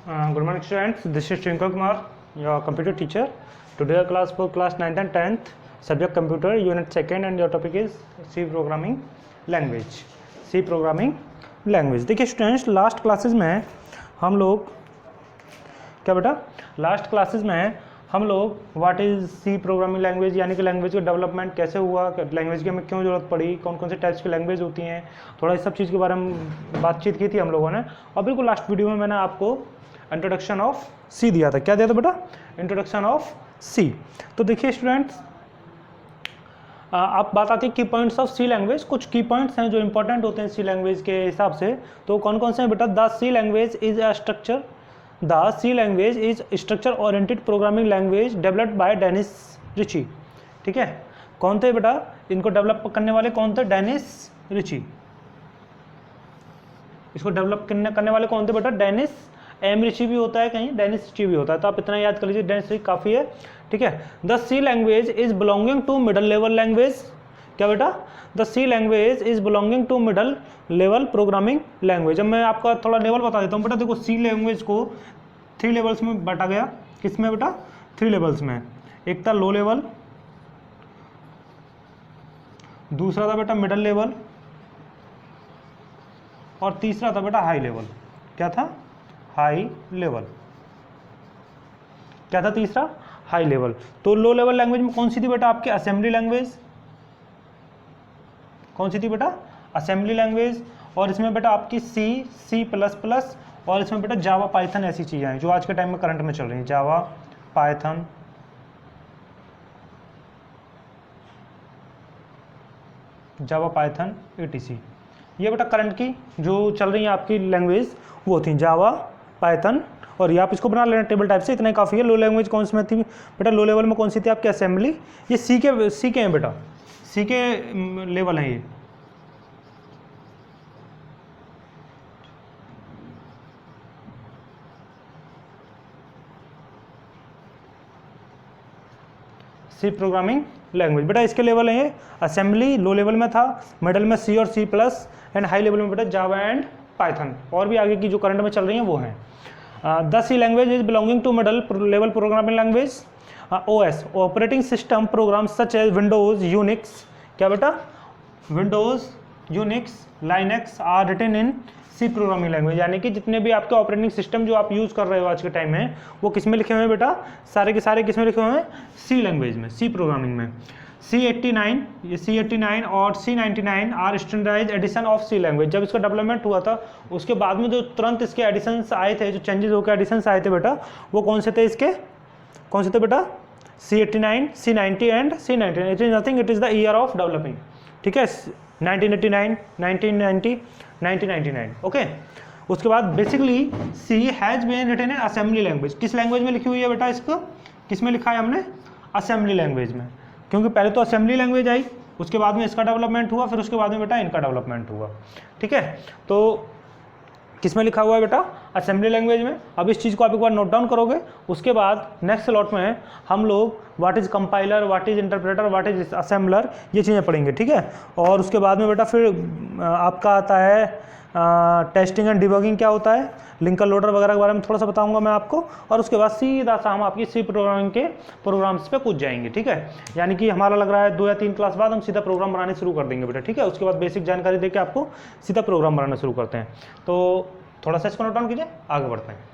Good morning, students. This is Twinkle Kumar, your computer teacher. Today, our class for class 9th and 10th, subject computer, unit 2nd, and your topic is C programming language. C programming language. देखिए students, last classes में हम लोग क्या बेटा last classes में हम लोग what is C programming language, यानी कि लैंग्वेज का डेवलपमेंट कैसे हुआ, लैंग्वेज की हमें क्यों ज़रूरत पड़ी, कौन कौन से टाइप्स की लैंग्वेज होती हैं, थोड़ा इस सब चीज़ के बारे में बातचीत की थी हम लोगों ने। और बिल्कुल लास्ट वीडियो में मैंने आपको इंट्रोडक्शन ऑफ सी दिया था। क्या दिया था बेटा? इंट्रोडक्शन ऑफ सी। तो देखिए स्टूडेंट्स, आप बात आती है की पॉइंट्स ऑफ सी लैंग्वेज। कुछ की पॉइंट्स हैं जो इंपॉर्टेंट होते हैं सी लैंग्वेज के हिसाब से। तो कौन कौन से हैं बेटा? The C language is a structure the C language is structure oriented programming language developed by Dennis Ritchie. ठीक है, कौन थे बेटा इनको डेवलप करने वाले? कौन थे? Dennis Ritchie. इसको डेवलप करने वाले कौन थे बेटा? डेनिस एम रिची भी होता है, कहीं डेनिस रिची भी होता है, तो आप इतना याद कर लीजिए, डेनिस रिची काफ़ी है। ठीक है, the C language is belonging to middle level language. क्या बेटा? The C language is belonging to middle level programming language. अब मैं आपका थोड़ा लेवल बता देता हूँ बेटा। देखो, सी लैंग्वेज को 3 लेवल्स में बांटा गया। किस में बेटा? 3 लेवल्स में। एक था लो लेवल, दूसरा था बेटा मिडल लेवल, और तीसरा था बेटा हाई लेवल। क्या था? High level. क्या था तीसरा? High level. तो लो लेवल लैंग्वेज में कौन सी थी बेटा? आपकी असेंबली लैंग्वेज। कौन सी थी बेटा? Assembly language. और इसमें बेटा आपकी सी, सी प्लस प्लस, और इसमें बेटा जावा पाइथन, ऐसी चीज़ें हैं जो आज के टाइम में करंट में चल रही हैं। Java Python, Java Python etc। ये बेटा करंट की जो चल रही है आपकी लैंग्वेज वो थी जावा पाइथन। और ये आप इसको बना लेना टेबल टाइप से, इतना ही काफ़ी है। लो लैंग्वेज कौन सी में थी बेटा? लो लेवल में कौन सी थी आपकी? असेंबली। ये सी के हैं बेटा, सी के लेवल हैं ये। सी प्रोग्रामिंग लैंग्वेज बेटा इसके लेवल है ये। असेंबली लो लेवल में था, मिडल में सी और C plus, and high level में बेटा जावा एंड पाइथन। और भी आगे की जो करंट में चल रही हैं वो हैं। The C language is belonging to middle level programming language OS operating system program such as Windows Unix. क्या बेटा? Windows Unix Linux are written in C programming language. यानी कि जितने भी आपके ऑपरेटिंग सिस्टम जो आप यूज़ कर रहे हो आज के टाइम में, वो किस में लिखे हुए हैं बेटा? सारे के सारे किस में लिखे हुए हैं? सी लैंग्वेज में, सी प्रोग्रामिंग में। C89, ये C89 और C99 are standardise edition of C language. जब इसका डेवलपमेंट हुआ था उसके बाद में जो तुरंत इसके एडिशंस आए थे, जो चेंजेस होकर एडिशंस आए थे बेटा, वो कौन से थे इसके? कौन से थे बेटा? C89, C90 एंड C99। It is nothing, it is the year of developing. ठीक है, 1989, 1990, 1999। ओके, उसके बाद basically C has been written in assembly language. किस लैंग्वेज में लिखी हुई है बेटा? इसको किस में लिखा है हमने? असेंबली लैंग्वेज में। क्योंकि पहले तो असेंबली लैंग्वेज आई, उसके बाद में इसका डेवलपमेंट हुआ, फिर उसके बाद में बेटा इनका डेवलपमेंट हुआ। ठीक है, तो किस में लिखा हुआ है बेटा? असेंबली लैंग्वेज में। अब इस चीज़ को आप एक बार नोट डाउन करोगे, उसके बाद नेक्स्ट स्लॉट में हम लोग what is compiler, what is interpreter, what is assembler, ये चीज़ें पढ़ेंगे। ठीक है, और उसके बाद में बेटा फिर आपका आता है टेस्टिंग एंड डिबगिंग क्या होता है, लिंकर लोडर वगैरह के बारे में थोड़ा सा बताऊंगा मैं आपको। और उसके बाद सीधा सा हम आपकी सी प्रोग्रामिंग के प्रोग्राम्स पे कूद जाएंगे। ठीक है, यानी कि हमारा लग रहा है 2 या 3 क्लास बाद हम सीधा प्रोग्राम बनाने शुरू कर देंगे बेटा। ठीक है, उसके बाद बेसिक जानकारी देके आपको सीधा प्रोग्राम बनाना शुरू करते हैं। तो थोड़ा सा इसको नोट डाउन कीजिए, आगे बढ़ते हैं।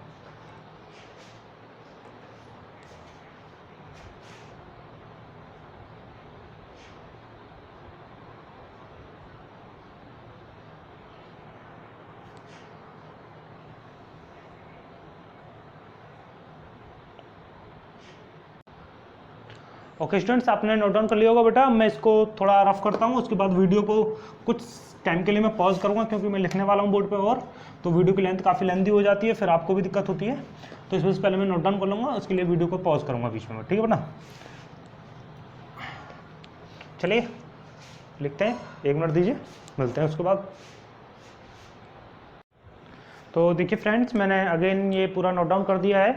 ओके स्टूडेंट्स, आपने नोट डाउन कर लिया होगा बेटा। मैं इसको थोड़ा रफ करता हूँ, उसके बाद वीडियो को कुछ टाइम के लिए मैं पॉज करूँगा, क्योंकि मैं लिखने वाला हूँ बोर्ड पे, और तो वीडियो की लेंथ काफ़ी लेंथी हो जाती है, फिर आपको भी दिक्कत होती है। तो इस वजह से पहले मैं नोट डाउन कर लूँगा, उसके लिए वीडियो को पॉज करूँगा बीच में। ठीक है बेटा, चलिए लिखते हैं, 1 मिनट दीजिए, मिलते हैं उसके बाद। तो देखिए फ्रेंड्स, मैंने अगेन ये पूरा नोट डाउन कर दिया है।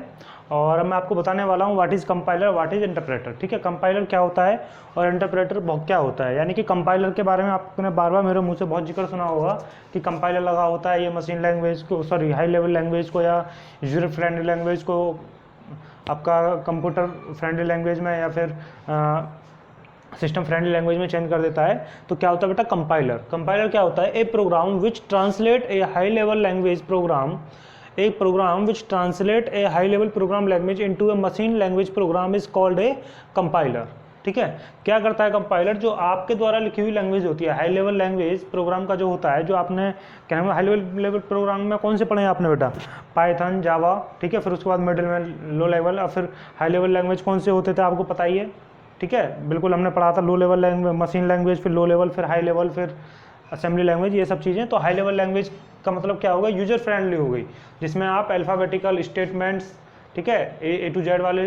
और अब मैं आपको बताने वाला हूँ what is compiler, what is interpreter. ठीक है, कंपाइलर क्या होता है और इंटरप्रेटर क्या होता है। यानी कि कंपाइलर के बारे में आपने बार बार मेरे मुंह से बहुत जिक्र सुना होगा कि कंपाइलर लगा होता है, ये मशीन लैंग्वेज को, सॉरी हाई लेवल लैंग्वेज को या यूजर फ्रेंडली लैंग्वेज को आपका कंप्यूटर फ्रेंडली लैंग्वेज में या फिर सिस्टम फ्रेंडली लैंग्वेज में चेंज कर देता है। तो क्या होता है बेटा कंपाइलर। कंपाइलर क्या होता है, a program which translate a high level language program, a program which translate a high level program language into a machine language program is called a compiler। ठीक है, क्या करता है कंपाइलर, जो आपके द्वारा लिखी हुई लैंग्वेज होती है, हाई लेवल लैंग्वेज प्रोग्राम का जो होता है, जो आपने क्या नाम है हाई लेवल प्रोग्राम में कौन से पढ़े हैं आपने बेटा, पाइथन, जावा, ठीक है, फिर उसके बाद मिडिल में लो लेवल और फिर हाई लेवल लैंग्वेज कौन से होते थे आपको पता ही है। ठीक है, बिल्कुल हमने पढ़ा था low level language, machine language, फिर लो लेवल, फिर हाई लेवल, फिर असेंबली लैंग्वेज, ये सब चीज़ें। तो हाई लेवल लैंग्वेज का मतलब क्या होगा, यूजर फ्रेंडली हो गई, जिसमें आप अल्फ़ाबेटिकल स्टेटमेंट्स, ठीक है, ए टू जेड वाले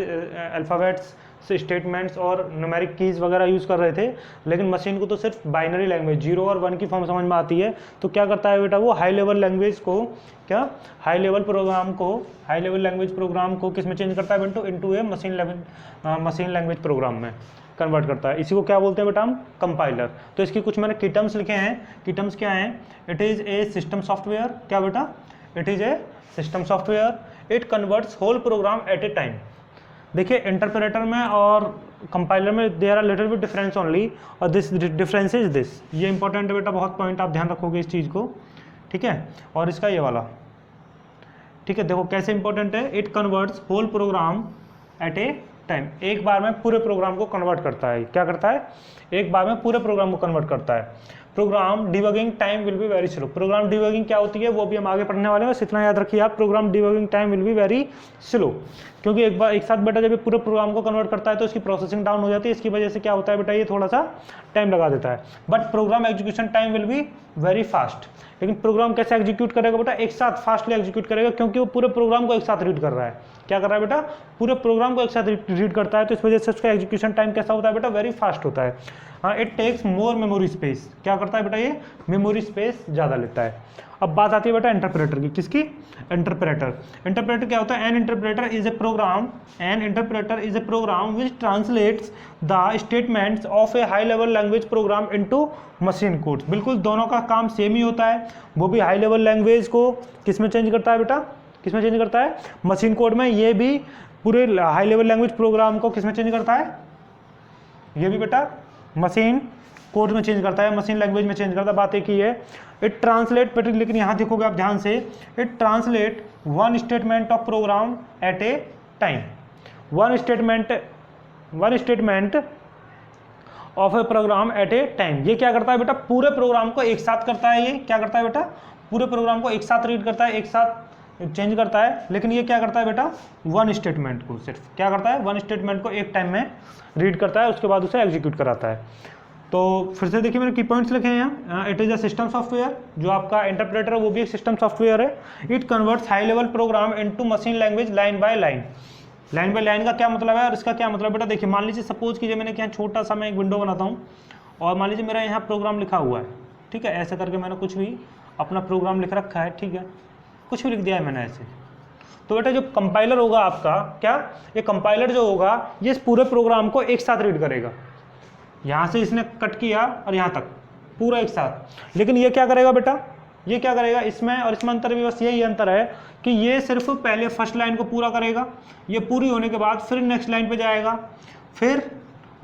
अल्फ़ाबेट्स से स्टेटमेंट्स और न्यूमेरिक कीज़ वगैरह यूज़ कर रहे थे, लेकिन मशीन को तो सिर्फ बाइनरी लैंग्वेज 0 और 1 की फॉर्म समझ में आती है। तो क्या करता है बेटा, वो हाई लेवल लैंग्वेज को, क्या हाई लेवल प्रोग्राम को, हाई लेवल लैंग्वेज प्रोग्राम को किस में चेंज करता है बेटो, इनटू ए मशीन लैंग्वेज प्रोग्राम में कन्वर्ट करता है। इसी को क्या बोलते हैं बेटा हम, कंपाइलर। तो इसकी कुछ मैंने की टर्म्स लिखे हैं। की टर्म्स क्या हैं, it is a system software, क्या बेटा, it is a system software, it converts whole program at a time. देखिए इंटरप्रेटर में और कंपाइलर में there are little bit difference only, और दिस डिफरेंस इज दिस, ये इंपॉर्टेंट है बेटा, बहुत पॉइंट आप ध्यान रखोगे इस चीज़ को। ठीक है, और इसका ये वाला, ठीक है, देखो कैसे इंपॉर्टेंट है, it converts whole program at a time, एक बार में पूरे प्रोग्राम को कन्वर्ट करता है। क्या करता है, एक बार में पूरे प्रोग्राम को कन्वर्ट करता है। Program debugging time will be very slow. Program debugging क्या होती है वो भी हम आगे पढ़ने वाले हैं, बस इतना याद रखिए आप, program debugging time will be very slow, क्योंकि एक साथ बेटा जब ये पूरे प्रोग्राम को कन्वर्ट करता है तो इसकी प्रोसेसिंग डाउन हो जाती है, इसकी वजह से क्या होता है बेटा, ये थोड़ा सा टाइम लगा देता है। But program execution time will be very fast. लेकिन प्रोग्राम कैसे एग्जीक्यूट करेगा बेटा, एक साथ फास्टली एग्जीक्यूट करेगा, क्योंकि वो पूरे प्रोग्राम को एक साथ रीड कर रहा है। क्या कर रहा है बेटा, पूरे प्रोग्राम को एक साथ रीड करता है, तो इस वजह से उसका एग्जीक्यूशन टाइम कैसा होता है बेटा, वेरी फास्ट होता है। हाँ, it takes more memory space. क्या करता है बेटा, ये मेमोरी स्पेस ज़्यादा लेता है। अब बात आती है बेटा इंटरप्रेटर की, किसकी, इंटरप्रेटर। इंटरप्रेटर क्या होता है, an interpreter is a program, an interpreter is a program which translates the statements of a high level language program into machine codes. बिल्कुल दोनों का काम सेम ही होता है, वो भी हाई लेवल लैंग्वेज को किस में चेंज करता है बेटा, किस में चेंज करता है, मशीन कोड में। ये भी पूरे हाई लेवल लैंग्वेज प्रोग्राम को किस में चेंज करता है, ये भी बेटा मशीन कोड में चेंज करता है, मशीन लैंग्वेज में चेंज करता है, बात एक ही है। इट ट्रांसलेट, लेकिन यहाँ देखोगे आप ध्यान से, it translate one statement of program at a time, one statement of a program at a time. ये क्या करता है बेटा, पूरे प्रोग्राम को एक साथ करता है। ये क्या करता है बेटा, पूरे प्रोग्राम को एक साथ रीड करता है, एक साथ चेंज करता है। लेकिन ये क्या करता है बेटा, वन स्टेटमेंट को सिर्फ, क्या करता है, वन स्टेटमेंट को एक टाइम में रीड करता है, उसके बाद उसे एग्जीक्यूट कराता है। तो फिर से देखिए मैंने की पॉइंट्स लिखे हैं यहाँ। It is a system software, जो आपका इंटरप्रेटर है वो भी एक सिस्टम सॉफ्टवेयर है। It converts high level programme into machine language line by line. Line by line का क्या मतलब है और इसका क्या मतलब बेटा, देखिए मान लीजिए सपोज कीजिए मैंने यहाँ छोटा सा मैं एक विंडो बनाता हूँ और मान लीजिए मेरा यहाँ प्रोग्राम लिखा हुआ है, ठीक है, ऐसे करके मैंने कुछ भी अपना प्रोग्राम लिख रखा है, ठीक है, कुछ भी लिख दिया है मैंने ऐसे। तो बेटा जो कंपाइलर होगा आपका, क्या ये कंपाइलर जो होगा ये इस पूरे प्रोग्राम को एक साथ रीड करेगा, यहाँ से इसने कट किया और यहाँ तक पूरा एक साथ। लेकिन ये क्या करेगा बेटा, ये क्या करेगा, इसमें और इसमें अंतर भी बस यही अंतर है कि ये सिर्फ पहले फर्स्ट लाइन को पूरा करेगा, ये पूरी होने के बाद फिर नेक्स्ट लाइन पे जाएगा, फिर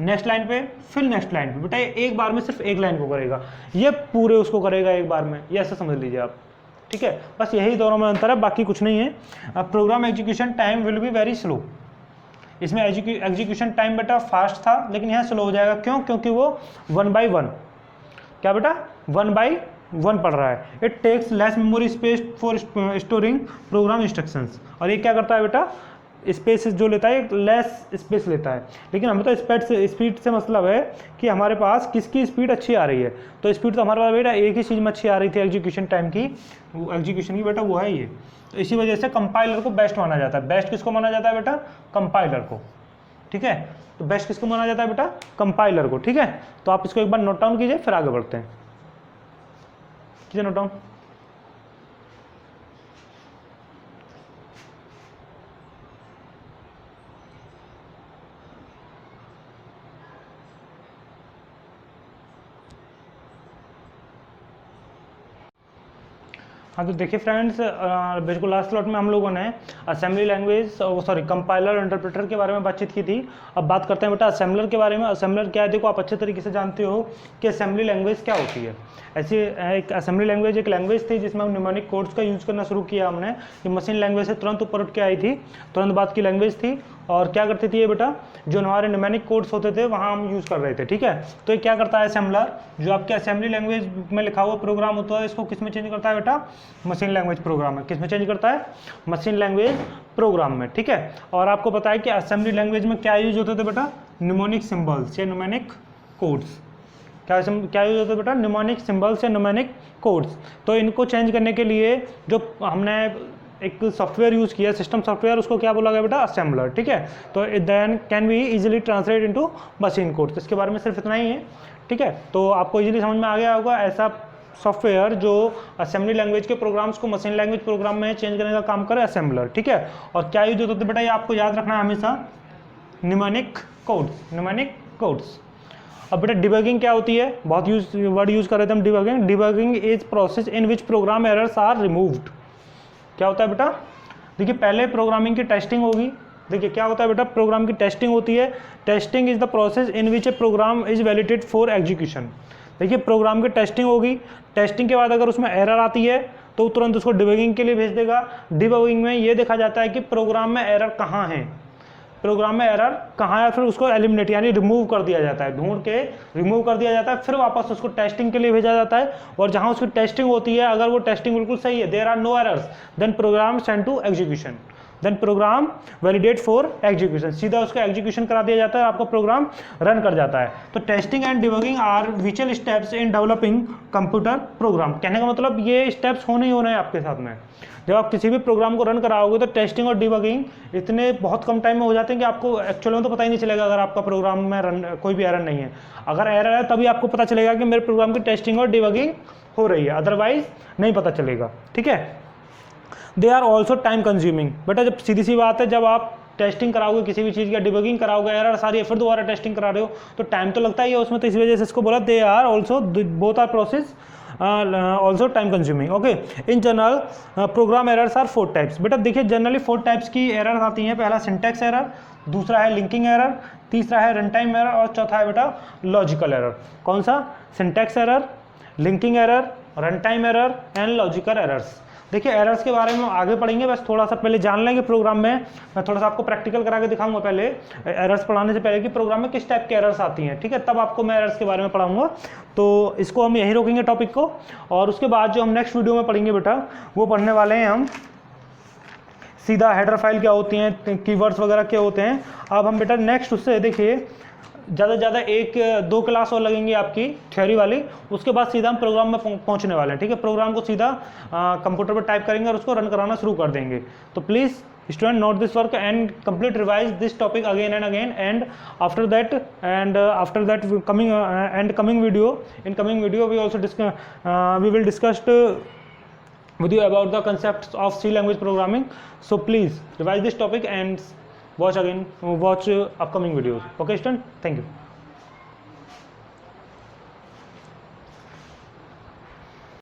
नेक्स्ट लाइन पे, फिर नेक्स्ट लाइन पे। बेटा ये एक बार में सिर्फ एक लाइन को करेगा, ये पूरे उसको करेगा एक बार में, ये ऐसा समझ लीजिए आप, ठीक है। बस यही दोनों में अंतर है, बाकी कुछ नहीं है। Program execution time will be very slow. इसमें एग्जीक्यूशन टाइम बेटा फास्ट था, लेकिन यहाँ स्लो हो जाएगा, क्यों, क्योंकि वो 1 by 1, क्या बेटा 1 by 1 पढ़ रहा है। It takes less memory space for storing program instructions. और ये क्या करता है बेटा, स्पेस जो लेता है लेस स्पेस लेता है। लेकिन हमें तो स्पीड से मतलब है कि हमारे पास किसकी स्पीड अच्छी आ रही है। तो स्पीड तो हमारे पास बेटा एक ही चीज़ में अच्छी आ रही थी एग्जीक्यूशन टाइम की, एग्जीक्यूशन की बेटा वो है ये। तो इसी वजह से कंपाइलर को बेस्ट माना जाता है। बेस्ट किसको माना जाता है बेटा, कंपाइलर को, ठीक है। तो बेस्ट किसको माना जाता है बेटा, कंपाइलर को, ठीक है। तो आप इसको एक बार नोट डाउन कीजिए, फिर आगे बढ़ते हैं। कीजिए नोट डाउन। हाँ तो देखिए फ्रेंड्स, बिल्कुल लास्ट स्लॉट में हम लोगों ने असेंबली लैंग्वेज सॉरी कंपाइलर और इंटरप्रेटर के बारे में बातचीत की थी। अब बात करते हैं बेटा असेंबलर के बारे में। असेंबलर क्या है, देखो आप अच्छे तरीके से जानते हो कि असेंबली लैंग्वेज क्या होती है। ऐसी एक असेंबली लैंग्वेज एक लैंग्वेज थी जिसमें हम न्यूमेरिक कोड्स का यूज़ करना शुरू किया हमने। ये मशीन लैंग्वेज से तुरंत ऊपर उठ के आई थी, तुरंत बाद की लैंग्वेज थी। और क्या करती थी ये बेटा, जो हमारे न्यूमेरिक कोड्स होते थे वहाँ हम यूज़ कर रहे थे, ठीक है। तो ये क्या करता है असेंबलर, जो आपके असेंबली लैंग्वेज में लिखा हुआ प्रोग्राम होता है इसको किस में चेंज करता है बेटा, मशीन लैंग्वेज प्रोग्राम में। किस में चेंज करता है, मशीन लैंग्वेज प्रोग्राम में, ठीक है। और आपको पता है कि असेंबली लैंग्वेज में क्या यूज होते थे बेटा, न्यूमोनिक सिंबल्स या न्यूमेरिक कोड्स। क्या यूज होता है बेटा, न्यूमोनिक सिंबल्स या न्यूमेरिक कोड्स। तो इनको चेंज करने के लिए जो हमने एक सॉफ्टवेयर यूज़ किया, सिस्टम सॉफ्टवेयर, उसको क्या बोला गया बेटा, असेंबलर, ठीक है। तो then can be easily translate into machine codes. इसके बारे में सिर्फ इतना ही है, ठीक है। तो आपको इजीली समझ में आ गया होगा ऐसा सॉफ्टवेयर जो असेंबली लैंग्वेज के प्रोग्राम्स को मशीन लैंग्वेज प्रोग्राम में चेंज करने का काम करे, असेंबलर, ठीक है। और क्या यूज होता है बेटा, ये आपको याद रखना है हमेशा, न्यूमेरिक कोड्स, न्यूमेरिक कोड्स। अब बेटा डिबगिंग क्या होती है, बहुत वर्ड यूज कर रहे थे हम, debugging. Debugging is process in which program errors are removed. क्या होता है बेटा, देखिए पहले प्रोग्रामिंग की टेस्टिंग होगी। देखिए क्या होता है बेटा, प्रोग्राम की टेस्टिंग होती है। Testing is the process in which a program is validated for execution. देखिए प्रोग्राम की टेस्टिंग होगी, टेस्टिंग के बाद अगर उसमें एरर आती है तो तुरंत उसको डिबगिंग के लिए भेज देगा। डिबगिंग में ये देखा जाता है कि प्रोग्राम में एरर कहाँ है, प्रोग्राम में एरर कहाँ है, फिर उसको एलिमिनेट यानी रिमूव कर दिया जाता है, ढूंढ के रिमूव कर दिया जाता है। फिर वापस उसको टेस्टिंग के लिए भेजा जाता है। और जहाँ उसकी टेस्टिंग होती है, अगर वो टेस्टिंग बिल्कुल सही है, there are no errors, then program send to execution, then program validate for execution. सीधा उसका एग्जीक्यूशन करा दिया जाता है, आपका प्रोग्राम रन कर जाता है। तो टेस्टिंग एंड डिबगिंग आर विचुअल steps in developing computer program. कहने का मतलब ये स्टेप्स होने ही होने हैं आपके साथ में। जब आप किसी भी प्रोग्राम को रन कराओगे तो टेस्टिंग और डिबगिंग इतने बहुत कम टाइम में हो जाते हैं कि आपको एक्चुअल में तो पता ही नहीं चलेगा अगर आपका प्रोग्राम में रन कोई भी एरर नहीं है। अगर एरर है तभी आपको पता चलेगा कि मेरे प्रोग्राम की टेस्टिंग और डिबगिंग हो रही है, अदरवाइज नहीं पता चलेगा, ठीक है। They are also time consuming. बेटा जब सीधी सी बात है, जब आप टेस्टिंग कराओगे किसी भी चीज़ का, डिबगिंग कराओगे, एरर सारी है, फिर दोबारा टेस्टिंग करा रहे हो तो टाइम तो लगता ही है उसमें। तो इस वजह से इसको बोला they are also, both are process also time consuming, okay. In general program errors are 4 types. बेटा देखिए जनरली 4 टाइप्स की एरर आती हैं। पहला सिंटैक्स एरर, दूसरा है लिंकिंग एरर, तीसरा है रन टाइम एरर और चौथा है बेटा लॉजिकल एरर। कौन सा, syntax error, linking error, run time error and logical errors. देखिए एरर्स के बारे में आगे पढ़ेंगे, बस थोड़ा सा पहले जान लेंगे प्रोग्राम में। मैं थोड़ा सा आपको प्रैक्टिकल करा के दिखाऊंगा पहले, एरर्स पढ़ाने से पहले कि प्रोग्राम में किस टाइप के एरर्स आती हैं, ठीक है। तब आपको मैं एरर्स के बारे में पढ़ाऊंगा। तो इसको हम यहीं रोकेंगे टॉपिक को। और उसके बाद जो हम नेक्स्ट वीडियो में पढ़ेंगे बेटा, वो पढ़ने वाले हैं हम सीधा हेडर फाइल क्या होती हैं, कीवर्ड्स वगैरह क्या होते हैं। अब हम बेटा नेक्स्ट उससे देखिए ज़्यादा से ज़्यादा 1-2 क्लास और लगेंगी आपकी थ्योरी वाली, उसके बाद सीधा हम प्रोग्राम में पहुंचने वाले हैं, ठीक है। प्रोग्राम को सीधा कंप्यूटर पर टाइप करेंगे और उसको रन कराना शुरू कर देंगे। तो please student note this work and complete revise this topic again and again. And after that coming video we also we will discuss with you about the concepts of C language programming. So please revise this topic and watch upcoming videos. Okay student, thank you.